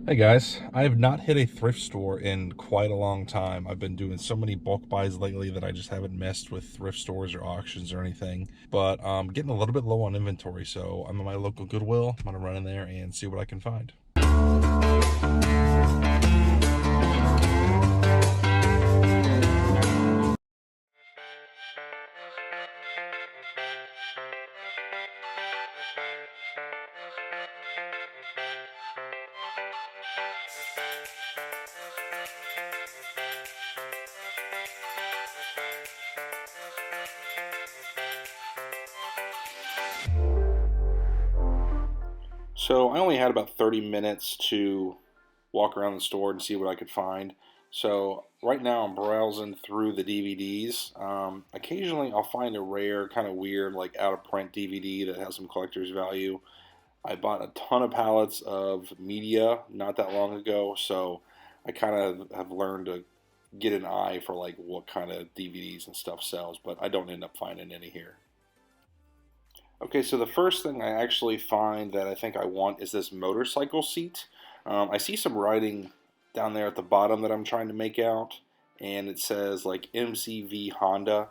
Hey guys, I have not hit a thrift store in quite a long time. I've been doing so many bulk buys lately that I just haven't messed with thrift stores or auctions or anything. But I'm getting a little bit low on inventory, so I'm at my local Goodwill. I'm gonna run in there and see what I can find. So I only had about 30 minutes to walk around the store and see what I could find. So right now I'm browsing through the DVDs. Occasionally I'll find a rare, kind of weird, like out of print DVD that has some collector's value. I bought a ton of pallets of media not that long ago, so I kind of have learned to get an eye for like what kind of DVDs and stuff sells, but I don't end up finding any here. Okay, so the first thing I actually find that I think I want is this motorcycle seat. I see some writing down there at the bottom that I'm trying to make out, and it says like MCV Honda.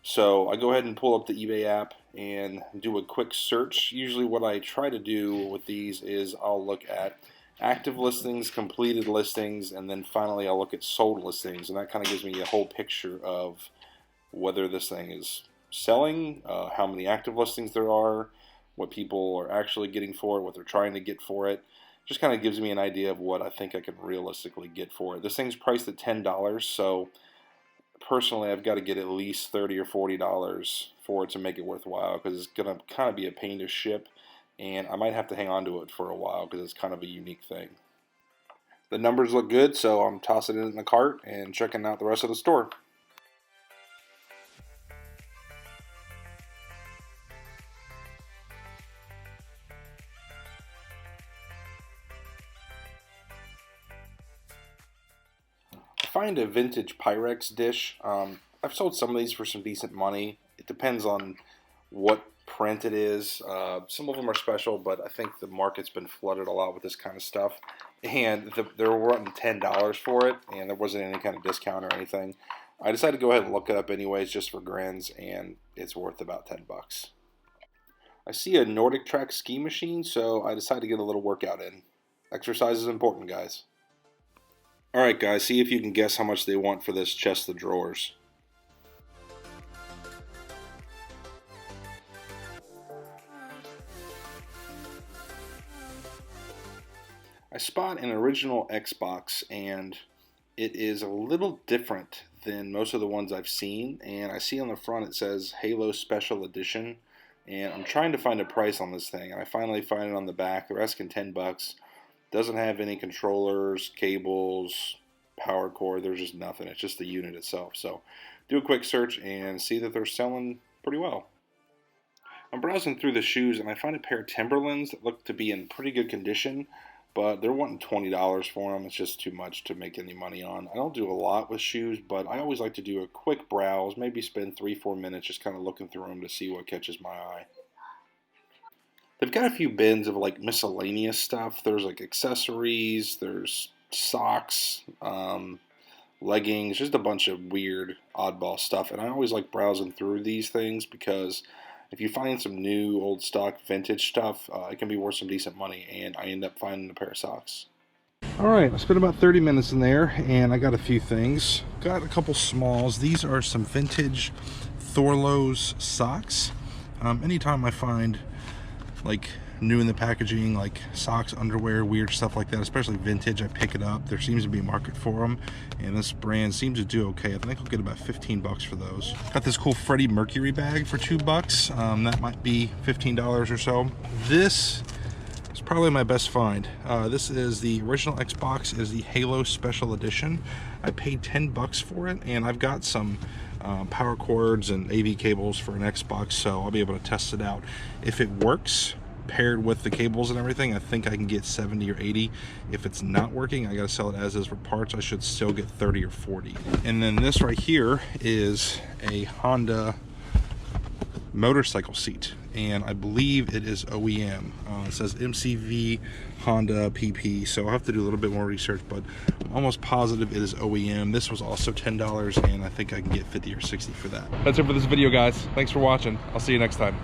So I go ahead and pull up the eBay app and do a quick search. Usually what I try to do with these is I'll look at active listings, completed listings, and then finally I'll look at sold listings, and that kind of gives me a whole picture of whether this thing is selling, how many active listings there are, what people are actually getting for it, what they're trying to get for it. Just kind of gives me an idea of what I think I can realistically get for it. This thing's priced at $10, so personally I've got to get at least $30 or $40 for it to make it worthwhile, because it's going to kind of be a pain to ship, and I might have to hang on to it for a while because it's kind of a unique thing. The numbers look good, so I'm tossing it in the cart and checking out the rest of the store. Find a vintage Pyrex dish. I've sold some of these for some decent money. It depends on what print it is. Some of them are special, but I think the market's been flooded a lot with this kind of stuff. And they were wanting $10 for it, and there wasn't any kind of discount or anything. I decided to go ahead and look it up anyways, just for grins, and it's worth about $10. I see a Nordic Track ski machine, so I decided to get a little workout in. Exercise is important, guys. Alright guys, see if you can guess how much they want for this chest of drawers. I spot an original Xbox, and it is a little different than most of the ones I've seen, and I see on the front it says Halo Special Edition, and I'm trying to find a price on this thing, and I finally find it on the back. They're asking $10. Doesn't have any controllers, cables, power cord. There's just nothing. It's just the unit itself. So do a quick search and see that they're selling pretty well. I'm browsing through the shoes and I find a pair of Timberlands that look to be in pretty good condition, but they're wanting $20 for them. It's just too much to make any money on. I don't do a lot with shoes, but I always like to do a quick browse, maybe spend 3-4 minutes just kind of looking through them to see what catches my eye. They've got a few bins of like miscellaneous stuff. There's like accessories, there's socks, leggings, just a bunch of weird oddball stuff. And I always like browsing through these things because if you find some new old stock vintage stuff, it can be worth some decent money. And I end up finding a pair of socks. Alright, I spent about 30 minutes in there and I got a few things. Got a couple smalls. These are some vintage Thorlo's socks. Anytime I find like new in the packaging, like socks, underwear, weird stuff like that, especially vintage, I pick it up. There seems to be a market for them, and this brand seems to do okay. I think I'll get about $15 for those. Got this cool Freddie Mercury bag for $2. That might be $15 or so. This is probably my best find. This is the original Xbox, is the Halo Special Edition. I paid $10 for it, and I've got some power cords and AV cables for an Xbox, so I'll be able to test it out. If it works paired with the cables and everything, I think I can get 70 or 80. If it's not working, I gotta sell it as is for parts. I should still get 30 or 40. And then this right here is a Honda motorcycle seat, and I believe it is OEM. It says MCV Honda PP, so I'll have to do a little bit more research, but I'm almost positive it is OEM. This was also $10, and I think I can get 50 or 60 for that. That's it for this video, guys. Thanks for watching. I'll see you next time.